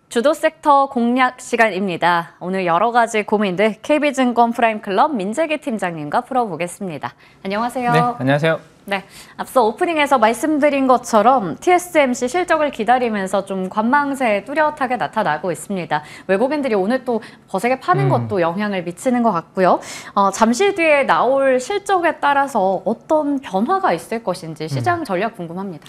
주도 섹터 공략 시간입니다. 오늘 여러 가지 고민들 KB증권 프라임클럽 민재기 팀장님과 풀어보겠습니다. 안녕하세요. 네, 안녕하세요. 네, 앞서 오프닝에서 말씀드린 것처럼 TSMC 실적을 기다리면서 좀 관망세 뚜렷하게 나타나고 있습니다. 외국인들이 오늘 또 거세게 파는 것도 영향을 미치는 것 같고요. 잠시 뒤에 나올 실적에 따라서 어떤 변화가 있을 것인지 시장 전략 궁금합니다.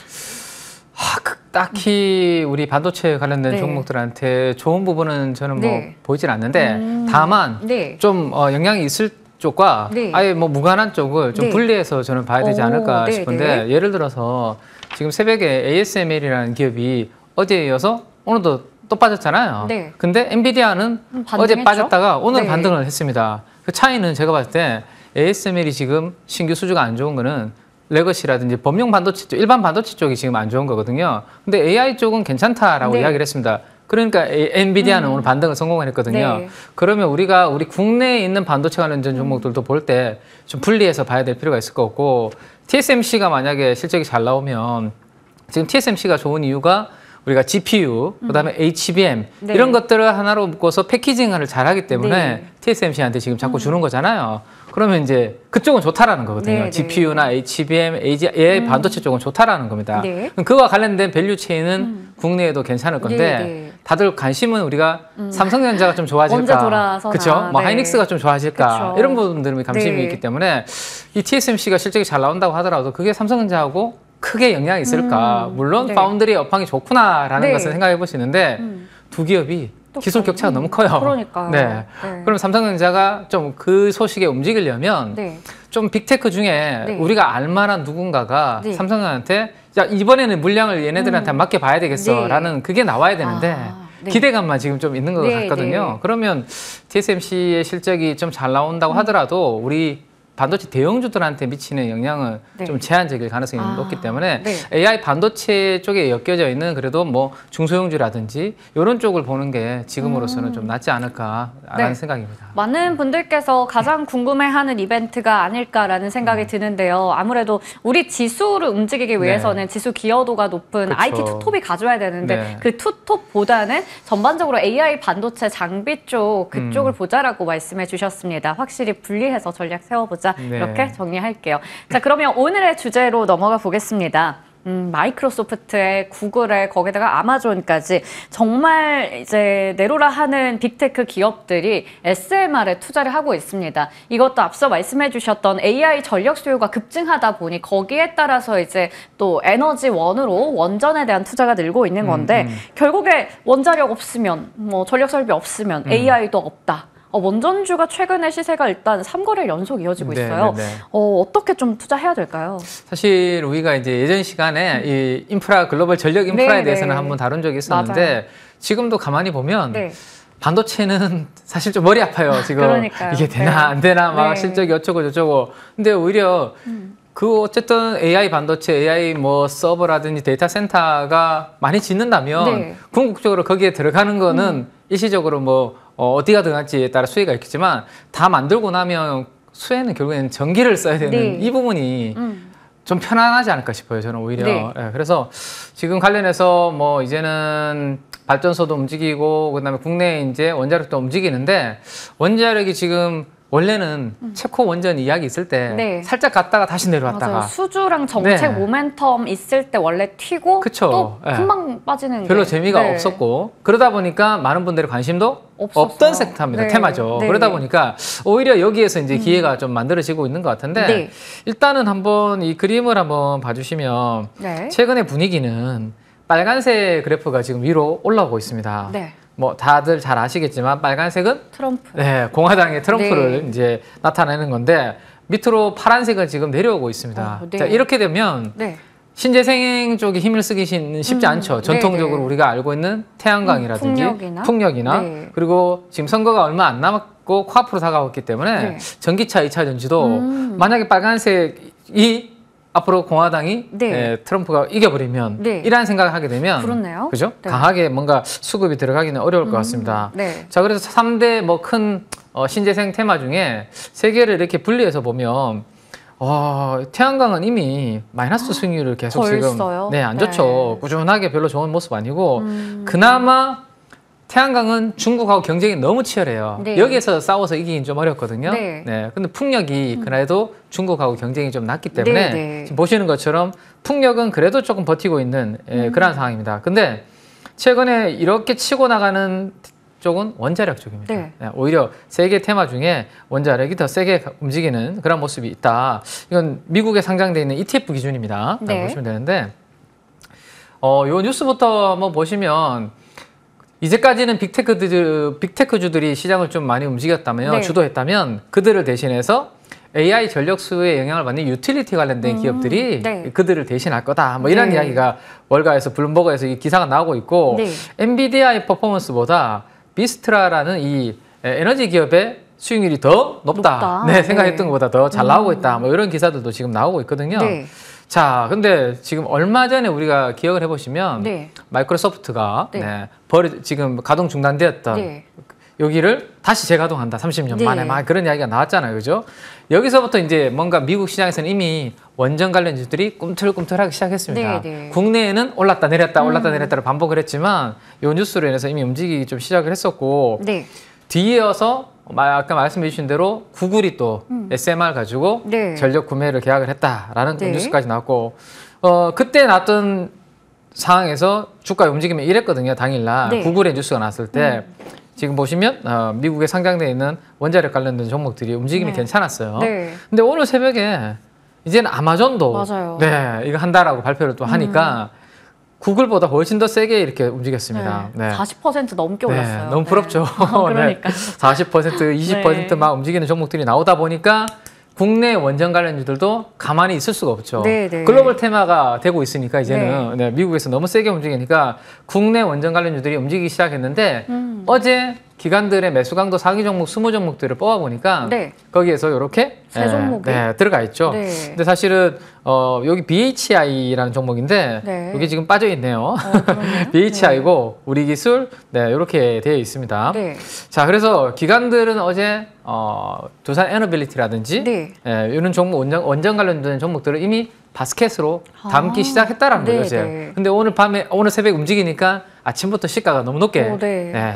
딱히 우리 반도체 관련된 네. 종목들한테 좋은 부분은 저는 뭐 네. 보이진 않는데 다만 네. 좀 영향이 있을 쪽과 네. 아예 뭐 무관한 쪽을 좀 네. 분리해서 저는 봐야 되지 않을까 네, 싶은데 네. 예를 들어서 지금 새벽에 ASML이라는 기업이 어제에 이어서 오늘도 또 빠졌잖아요. 네. 근데 엔비디아는 반등했죠? 어제 빠졌다가 오늘 네. 반등을 했습니다. 그 차이는 제가 봤을 때 ASML이 지금 신규 수주가 안 좋은 거는 레거시라든지 범용 반도체 쪽, 일반 반도체 쪽이 지금 안 좋은 거거든요. 근데 AI 쪽은 괜찮다라고 네. 이야기를 했습니다. 그러니까 엔비디아는 오늘 반등을 성공했거든요. 네. 그러면 우리가 우리 국내에 있는 반도체 관련된 종목들도 볼 때 좀 분리해서 봐야 될 필요가 있을 것 같고 TSMC가 만약에 실적이 잘 나오면 지금 TSMC가 좋은 이유가 우리가 GPU, 그다음에 HBM 네. 이런 것들을 하나로 묶어서 패키징을 잘하기 때문에 네. TSMC한테 지금 자꾸 주는 거잖아요. 그러면 이제 그쪽은 좋다라는 거거든요. 네, GPU나 HBM, AI 반도체 쪽은 좋다라는 겁니다. 네. 그럼 그와 관련된 밸류 체인은 국내에도 괜찮을 건데 네, 네. 다들 관심은 우리가 삼성전자가 좀 좋아질까, 언제 돌아서나. 그렇죠? 뭐 네. 하이닉스가 좀 좋아질까 그쵸. 이런 부분들이 관심이 네. 있기 때문에 이 TSMC가 실적이 잘 나온다고 하더라도 그게 삼성전자하고 크게 영향이 있을까? 물론 네. 파운드리 업황이 좋구나라는 네. 것을 생각해 보시는데 두 기업이 기술 격차가 너무 커요. 그러니까요. 네. 네. 그럼 삼성전자가 좀 그 소식에 움직이려면 네. 좀 빅테크 중에 네. 우리가 알만한 누군가가 네. 삼성전자한테 야, 이번에는 물량을 얘네들한테 맡겨 봐야 되겠어라는 그게 나와야 되는데 네. 기대감만 지금 좀 있는 것 네, 같거든요. 네. 그러면 TSMC의 실적이 좀 잘 나온다고 하더라도 우리 반도체 대형주들한테 미치는 영향은 네. 좀 제한적일 가능성이 높기 때문에 네. AI 반도체 쪽에 엮여져 있는 그래도 뭐 중소형주라든지 이런 쪽을 보는 게 지금으로서는 좀 낫지 않을까라는 네. 생각입니다. 많은 분들께서 가장 궁금해하는 이벤트가 아닐까라는 생각이 드는데요. 아무래도 우리 지수를 움직이기 위해서는 지수 기여도가 높은 그쵸. IT 투톱이 가져야 되는데 네. 그 투톱보다는 전반적으로 AI 반도체 장비 쪽 그쪽을 보자라고 말씀해 주셨습니다. 확실히 분리해서 전략 세워보자. 네. 이렇게 정리할게요. 자, 그러면 오늘의 주제로 넘어가 보겠습니다. 마이크로소프트에 구글에 거기다가 아마존까지 정말 이제 내로라 하는 빅테크 기업들이 SMR에 투자를 하고 있습니다. 이것도 앞서 말씀해 주셨던 AI 전력 수요가 급증하다 보니 거기에 따라서 이제 또 에너지원으로 원전에 대한 투자가 늘고 있는 건데 결국에 원자력 없으면 뭐 전력 설비 없으면 AI도 없다. 원전주가 최근에 시세가 일단 3거래일 연속 이어지고 있어요. 네. 어떻게 좀 투자해야 될까요? 사실 우리가 이제 예전 시간에 이 인프라 글로벌 전력 인프라에 네, 대해서는 네. 한번 다룬 적이 있었는데 맞아요. 지금도 가만히 보면 네. 반도체는 사실 좀 머리 아파요. 지금 그러니까요. 이게 되나 네. 안 되나 막 네. 실적이 어쩌고 저쩌고. 근데 오히려 그 어쨌든 AI 반도체, AI 뭐 서버라든지 데이터 센터가 많이 짓는다면 네. 궁극적으로 거기에 들어가는 거는 일시적으로 뭐 어디가 들어갈지에 따라 수혜가 있겠지만 다 만들고 나면 수혜는 결국에는 전기를 써야 되는 네. 이 부분이 좀 편안하지 않을까 싶어요. 저는 오히려. 네. 예, 그래서 지금 관련해서 뭐 이제는 발전소도 움직이고 그다음에 국내에 이제 원자력도 움직이는데 원자력이 지금 원래는 챕코 원전 이야기 있을 때 네. 살짝 갔다가 다시 내려왔다가 맞아요. 수주랑 정책 네. 모멘텀 있을 때 원래 튀고 그쵸. 또 네. 금방 빠지는 별로 게. 재미가 네. 없었고 그러다 보니까 많은 분들의 관심도 없었어요. 없던 섹터입니다. 네. 테마죠. 네. 그러다 보니까 오히려 여기에서 이제 기회가 좀 만들어지고 있는 것 같은데 네. 일단은 한번 이 그림을 한번 봐주시면 네. 최근의 분위기는 빨간색 그래프가 지금 위로 올라오고 있습니다. 네. 뭐 다들 잘 아시겠지만 빨간색은 트럼프. 네, 공화당의 트럼프를 네. 이제 나타내는 건데 밑으로 파란색은 지금 내려오고 있습니다. 네. 자, 이렇게 되면 네. 신재생 쪽이 힘을 쓰기는 쉽지 않죠. 전통적으로 네네. 우리가 알고 있는 태양광이라든지 풍력이나 네. 그리고 지금 선거가 얼마 안 남았고 코앞으로 다가왔기 때문에 네. 전기차 2차 전지도 만약에 빨간색이 앞으로 공화당이 네. 트럼프가 이겨버리면 네. 이라는 생각을 하게 되면 그렇네요. 그죠? 네. 강하게 뭔가 수급이 들어가기는 어려울 것 같습니다. 네. 자, 그래서 3대 뭐 큰 신재생 테마 중에 세 개를 이렇게 분리해서 보면 태양광은 이미 마이너스 수익률을 계속 벌써요? 지금 안 좋죠. 네. 꾸준하게 별로 좋은 모습 아니고 그나마 태양광은 중국하고 경쟁이 너무 치열해요. 네. 여기에서 싸워서 이기긴 좀 어렵거든요. 네. 근데 풍력이 그래도 중국하고 경쟁이 좀 낮기 때문에 네. 지금 보시는 것처럼 풍력은 그래도 조금 버티고 있는 그런 상황입니다. 근데 최근에 이렇게 치고 나가는 쪽은 원자력 쪽입니다. 네. 오히려 세계 테마 중에 원자력이 더 세게 움직이는 그런 모습이 있다. 이건 미국에 상장되어 있는 ETF 기준입니다. 네. 보시면 되는데 요 뉴스부터 한번 보시면 이제까지는 빅테크주들이 시장을 좀 많이 움직였다면 네. 주도했다면 그들을 대신해서 AI 전력 수요에 영향을 받는 유틸리티 관련된 기업들이 네. 그들을 대신할 거다. 뭐 이런 네. 이야기가 월가에서 블룸버그에서 이 기사가 나오고 있고 네. 엔비디아의 퍼포먼스보다 비스트라라는 이 에너지 기업의 수익률이 더 높다. 높다. 생각했던 네. 것보다 더 잘 나오고 있다. 뭐 이런 기사들도 지금 나오고 있거든요. 네. 자, 근데 지금 얼마 전에 우리가 기억을 해보시면 네. 마이크로소프트가 네. 지금 가동 중단되었던 네. 여기를 다시 재가동한다. 30년 네. 만에 막 그런 이야기가 나왔잖아요. 그죠? 여기서부터 이제 뭔가 미국 시장에서는 이미 원전 관련주들이 꿈틀꿈틀하기 시작했습니다. 네, 네. 국내에는 올랐다 내렸다 올랐다 내렸다를 반복을 했지만 이 뉴스로 인해서 이미 움직이기 좀 시작을 했었고 네. 뒤이어서 아까 말씀해 주신 대로 구글이 또 SMR 가지고 네. 전력 구매를 계약을 했다라는 네. 뉴스까지 나왔고 그때 났던 상황에서 주가의 움직임이 이랬거든요. 당일날 네. 구글의 뉴스가 나왔을 때 지금 보시면 미국에 상장되어 있는 원자력 관련된 종목들이 움직임이 네. 괜찮았어요. 네. 근데 오늘 새벽에 이제는 아마존도 맞아요. 이거 한다라고 발표를 또 하니까 구글보다 훨씬 더 세게 이렇게 움직였습니다. 네. 40% 넘게 올랐어요. 너무 부럽죠. 그러니까. 40%, 20% 막 움직이는 종목들이 나오다 보니까 국내 원전 관련주들도 가만히 있을 수가 없죠. 네, 네. 글로벌 테마가 되고 있으니까 이제는 미국에서 너무 세게 움직이니까 국내 원전 관련주들이 움직이기 시작했는데 어제 기관들의 매수 강도 상위 종목 20종목들을 뽑아보니까 네. 거기에서 이렇게 세 종목이? 들어가 있죠. 네. 근데 사실은 여기 BHI라는 종목인데 네. 여기 지금 빠져 있네요. 그러네요. BHI고 우리 기술 이렇게 되어 있습니다. 네. 자, 그래서 기관들은 어제 두산 에너빌리티라든지 네. 이런 종목 원전 관련된 종목들을 이미 바스켓으로 담기 시작했다라는 네, 거예요. 어제. 네. 근데 오늘 새벽 움직이니까 아침부터 시가가 너무 높게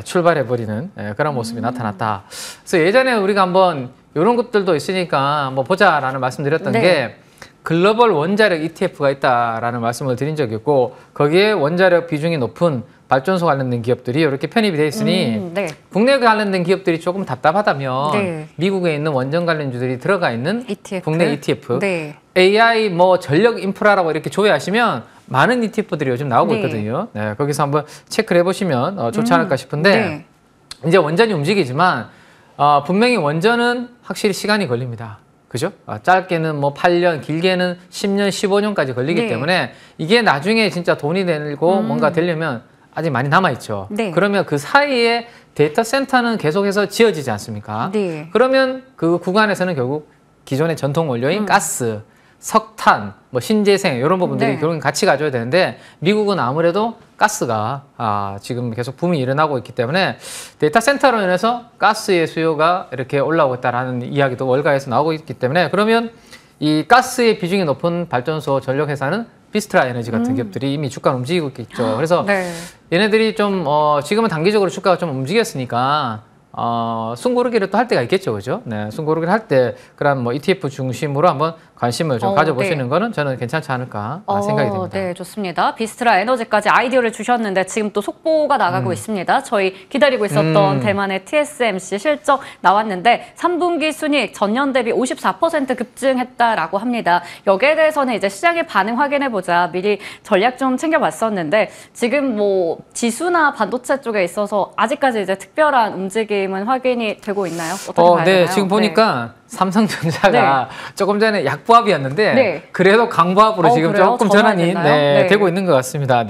출발해버리는 그런 모습이 나타났다. 그래서 예전에 우리가 한번 이런 것들도 있으니까 한번 보자라는 말씀드렸던 네. 게 글로벌 원자력 ETF가 있다라는 말씀을 드린 적이 있고 거기에 원자력 비중이 높은 발전소 관련된 기업들이 이렇게 편입이 돼 있으니 네. 국내 관련된 기업들이 조금 답답하다면 네. 미국에 있는 원전 관련주들이 들어가 있는 ETF. 국내 ETF 네. AI 전력 인프라라고 이렇게 조회하시면 많은 ETF들이 요즘 나오고 네. 있거든요. 거기서 한번 체크를 해보시면 좋지 않을까 싶은데 네. 이제 원전이 움직이지만 분명히 원전은 확실히 시간이 걸립니다. 그죠? 짧게는 8년, 길게는 10년, 15년까지 걸리기 네. 때문에 이게 나중에 진짜 돈이 되고 뭔가 되려면 아직 많이 남아있죠. 네. 그러면 그 사이에 데이터 센터는 계속해서 지어지지 않습니까? 네. 그러면 그 구간에서는 결국 기존의 전통 원료인 가스, 석탄, 신재생 이런 부분들이 네. 결국 같이 가져야 되는데 미국은 아무래도 가스가 지금 계속 붐이 일어나고 있기 때문에 데이터 센터로 인해서 가스의 수요가 이렇게 올라오고 있다라는 이야기도 월가에서 나오고 있기 때문에 그러면 이 가스의 비중이 높은 발전소 전력 회사는 비스트라 에너지 같은 기업들이 이미 주가를 움직이고 있겠죠. 그래서 네. 얘네들이 좀 지금은 단기적으로 주가가 좀 움직였으니까 숨고르기를 또 할 때가 있겠죠, 그죠? 숨고르기를 할 때 그런 ETF 중심으로 한번 관심을 좀 가져보시는 네. 거는 저는 괜찮지 않을까 생각이 듭니다. 네, 좋습니다. 비스트라 에너지까지 아이디어를 주셨는데 지금 또 속보가 나가고 있습니다. 저희 기다리고 있었던 대만의 TSMC 실적 나왔는데 3분기 순이익 전년 대비 54% 급증했다라고 합니다. 여기에 대해서는 이제 시장의 반응 확인해보자 미리 전략 좀 챙겨봤었는데 지금 지수나 반도체 쪽에 있어서 아직까지 이제 특별한 움직임은 확인이 되고 있나요? 어떻게 봐야 되나요? 지금 보니까 삼성전자가 조금 전에 약보합이었는데 네. 그래도 강보합으로 지금 그래요? 조금 전환이 전환됐나요? 네. 되고 있는 것 같습니다.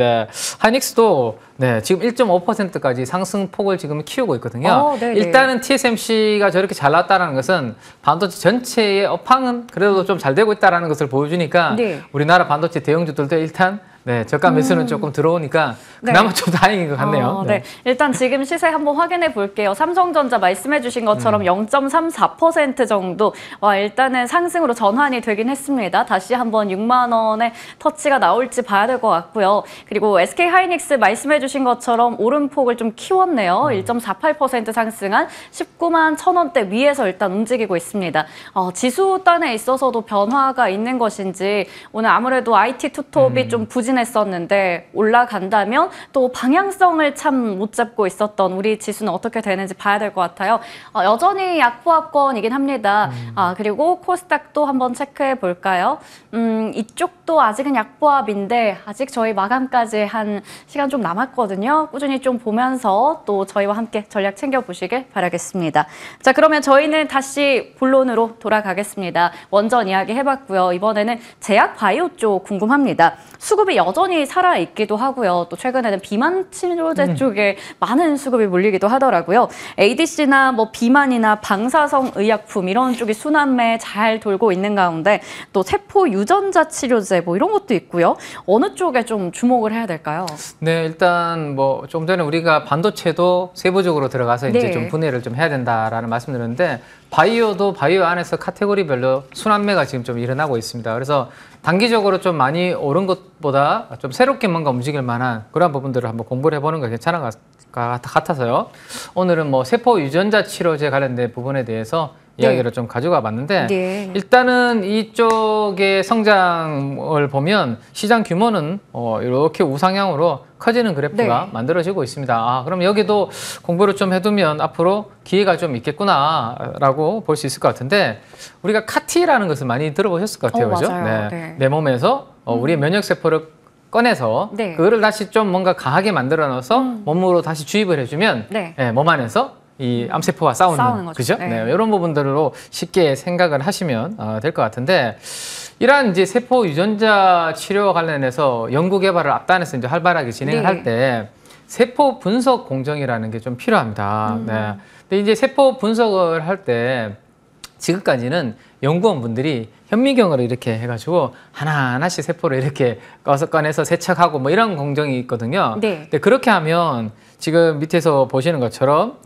하이닉스도 지금 1.5%까지 상승폭을 지금 키우고 있거든요. 네네. 일단은 TSMC가 저렇게 잘 나왔다는 것은 반도체 전체의 업황은 그래도 좀 잘 되고 있다는 것을 보여주니까 네. 우리나라 반도체 대형주들도 일단 네, 저가 매수는 조금 들어오니까 그나마 네. 좀 다행인 것 같네요. 네. 일단 지금 시세 한번 확인해 볼게요. 삼성전자 말씀해 주신 것처럼 0.34% 정도 일단은 상승으로 전환이 되긴 했습니다. 다시 한번 6만 원의 터치가 나올지 봐야 될 것 같고요. 그리고 SK하이닉스 말씀해 주신 것처럼 오름폭을 좀 키웠네요. 1.48% 상승한 19만 1,000원대 위에서 일단 움직이고 있습니다. 지수 단에 있어서도 변화가 있는 것인지 오늘 아무래도 IT 투톱이 좀 부진했었는데 올라간다면 또 방향성을 참 못 잡고 있었던 우리 지수는 어떻게 되는지 봐야 될 것 같아요. 여전히 약보합권이긴 합니다. 그리고 코스닥도 한번 체크해 볼까요? 이쪽도 아직은 약보합인데 아직 저희 마감까지 한 시간 좀 남았거든요. 꾸준히 좀 보면서 또 저희와 함께 전략 챙겨보시길 바라겠습니다. 자, 그러면 저희는 다시 본론으로 돌아가겠습니다. 원전 이야기 해봤고요. 이번에는 제약 바이오 쪽 궁금합니다. 수급이 여전히 살아있기도 하고요. 또 최근에는 비만 치료제 쪽에 많은 수급이 몰리기도 하더라고요. ADC나 뭐 비만이나 방사성 의약품 이런 쪽이 순환매 잘 돌고 있는 가운데 또 세포 유전자 치료제 뭐 이런 것도 있고요. 어느 쪽에 좀 주목을 해야 될까요? 네, 일단 뭐 좀 전에 우리가 반도체도 세부적으로 들어가서 이제 네. 좀 분해를 좀 해야 된다라는 말씀드렸는데 바이오도 바이오 안에서 카테고리별로 순환매가 지금 좀 일어나고 있습니다. 그래서 단기적으로 좀 많이 오른 것보다 좀 새롭게 뭔가 움직일 만한 그런 부분들을 한번 공부를 해보는 거 괜찮은 것 같아서요. 오늘은 뭐 세포 유전자 치료제 관련된 부분에 대해서 이야기를 좀 가져가 봤는데 네. 일단은 이쪽의 성장을 보면 시장 규모는 이렇게 우상향으로 커지는 그래프가 만들어지고 있습니다. 그럼 여기도 공부를 좀 해두면 앞으로 기회가 좀 있겠구나라고 볼 수 있을 것 같은데 우리가 카티라는 것을 많이 들어보셨을 것 같아요. 그죠? 맞아요. 네. 내 몸에서 우리의 면역세포를 꺼내서 그거를 다시 좀 뭔가 강하게 만들어 넣어서 몸으로 다시 주입을 해주면 몸 안에서 이 암세포와 싸우는 거죠. 그죠? 네, 이런 부분들로 쉽게 생각을 하시면 될 것 같은데 이러한 이제 세포 유전자 치료와 관련해서 연구 개발을 앞단에서 이제 활발하게 진행을 할 때 세포 분석 공정이라는 게 좀 필요합니다. 네. 근데 이제 세포 분석을 할 때 지금까지는 연구원분들이 현미경으로 이렇게 해가지고 하나하나씩 세포를 이렇게 꺼내서 세척하고 뭐 이런 공정이 있거든요. 근데 그렇게 하면 지금 밑에서 보시는 것처럼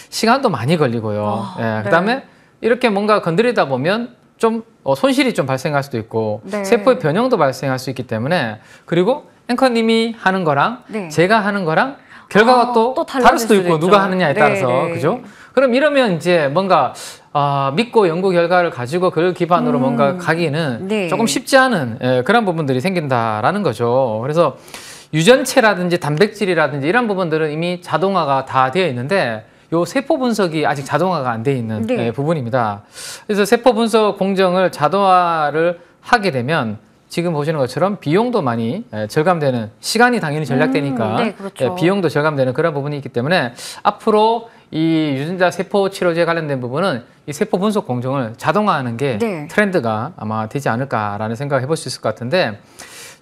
시간도 많이 걸리고요. 그다음에 이렇게 뭔가 건드리다 보면 좀 손실이 좀 발생할 수도 있고 세포의 변형도 발생할 수 있기 때문에 그리고 앵커님이 하는 거랑 제가 하는 거랑 결과가 또 다를 수도 있고 누가 하느냐에 따라서 그죠? 그럼 이러면 이제 뭔가 믿고 연구 결과를 가지고 그걸 기반으로 뭔가 가기는 조금 쉽지 않은 그런 부분들이 생긴다라는 거죠. 그래서 유전체라든지 단백질이라든지 이런 부분들은 이미 자동화가 다 되어 있는데 요 세포 분석이 아직 자동화가 안 돼 있는 부분입니다. 그래서 세포 분석 공정을 자동화를 하게 되면 지금 보시는 것처럼 비용도 많이 절감되는 시간이 당연히 전략되니까 그렇죠. 비용도 절감되는 그런 부분이 있기 때문에 앞으로 이 유전자 세포 치료제 관련된 부분은 이 세포 분석 공정을 자동화하는 게 트렌드가 아마 되지 않을까라는 생각을 해볼 수 있을 것 같은데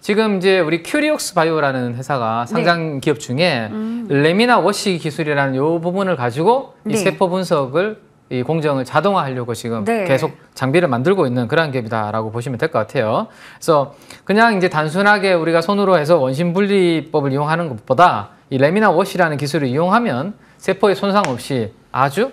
지금 이제 우리 큐리옥스 바이오라는 회사가 상장 기업 중에 레미나 워시 기술이라는 이 부분을 가지고 이 세포 분석을 이 공정을 자동화하려고 지금 계속 장비를 만들고 있는 그런 기업이다라고 보시면 될 것 같아요. 그래서 그냥 이제 단순하게 우리가 손으로 해서 원심 분리법을 이용하는 것보다 이 레미나 워시라는 기술을 이용하면 세포의 손상 없이 아주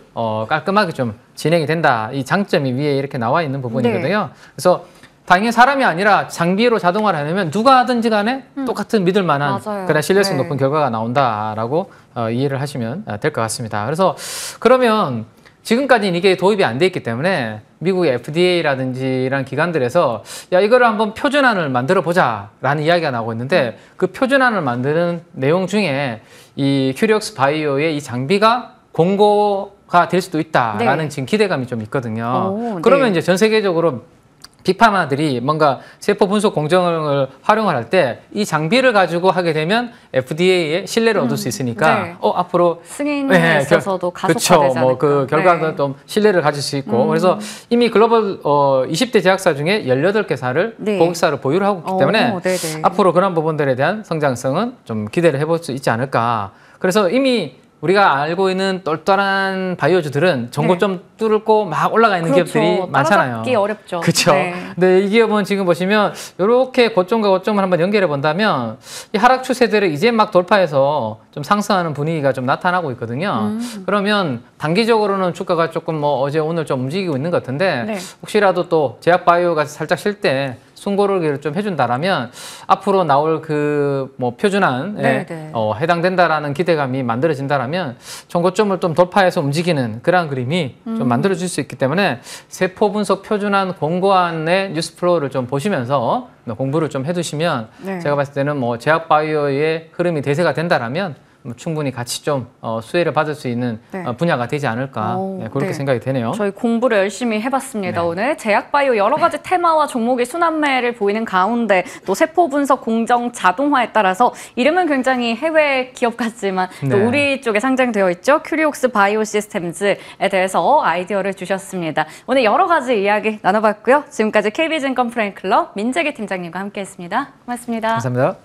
깔끔하게 좀 진행이 된다. 이 장점이 위에 이렇게 나와 있는 부분이거든요. 그래서 당연히 사람이 아니라 장비로 자동화를 하려면 누가 하든지 간에 똑같은 믿을 만한 그런 신뢰성 높은 결과가 나온다라고 이해를 하시면 될 것 같습니다. 그래서 그러면 지금까지는 이게 도입이 안 돼 있기 때문에 미국의 FDA라든지 이런 기관들에서 야 이거를 한번 표준안을 만들어 보자라는 이야기가 나오고 있는데 그 표준안을 만드는 내용 중에 이 큐리옥스 바이오의 이 장비가 공고가 될 수도 있다라는 지금 기대감이 좀 있거든요. 그러면 이제 전 세계적으로 빅파마들이 뭔가 세포 분석 공정을 활용을 할 때 이 장비를 가지고 하게 되면 FDA의 신뢰를 얻을 수 있으니까 앞으로 승인에 있어서도 가속화되지 않을까. 뭐 그 결과도 좀 신뢰를 가질 수 있고 그래서 이미 글로벌 20대 제약사 중에 18개사를 고객사를 보유를 하고 있기 때문에 앞으로 그런 부분들에 대한 성장성은 좀 기대를 해볼 수 있지 않을까. 그래서 이미 우리가 알고 있는 똘똘한 바이오주들은 전고점 뚫고 막 올라가 있는 그렇죠. 기업들이 많잖아요. 따라잡기 어렵죠. 그렇죠. 네. 근데 이 기업은 지금 보시면 이렇게 고점과 고점을 한번 연결해 본다면 이 하락 추세들을 이제 막 돌파해서 좀 상승하는 분위기가 좀 나타나고 있거든요. 그러면 단기적으로는 주가가 조금 뭐 어제 오늘 좀 움직이고 있는 것 같은데 네. 혹시라도 또 제약바이오가 살짝 쉴 때 숨고르기를 좀 해준다라면 앞으로 나올 그 뭐 표준안에 네, 네. 해당된다라는 기대감이 만들어진다라면 전고점을 좀 돌파해서 움직이는 그러한 그림이 좀 만들어질 수 있기 때문에 세포 분석 표준안 공고안의 뉴스 플로우를 좀 보시면서 공부를 좀 해두시면 네. 제가 봤을 때는 뭐 제약바이오의 흐름이 대세가 된다라면 충분히 같이 좀 수혜를 받을 수 있는 네. 분야가 되지 않을까 그렇게 네. 생각이 되네요. 저희 공부를 열심히 해봤습니다. 네. 오늘 제약바이오 여러 가지 테마와 종목의 순환매를 보이는 가운데 또 세포 분석 공정 자동화에 따라서 이름은 굉장히 해외 기업 같지만 또 네. 우리 쪽에 상장되어 있죠. 큐리옥스 바이오 시스템즈에 대해서 아이디어를 주셨습니다. 오늘 여러 가지 이야기 나눠봤고요. 지금까지 KB증권 프레임클럽 민재기 팀장님과 함께했습니다. 고맙습니다. 감사합니다.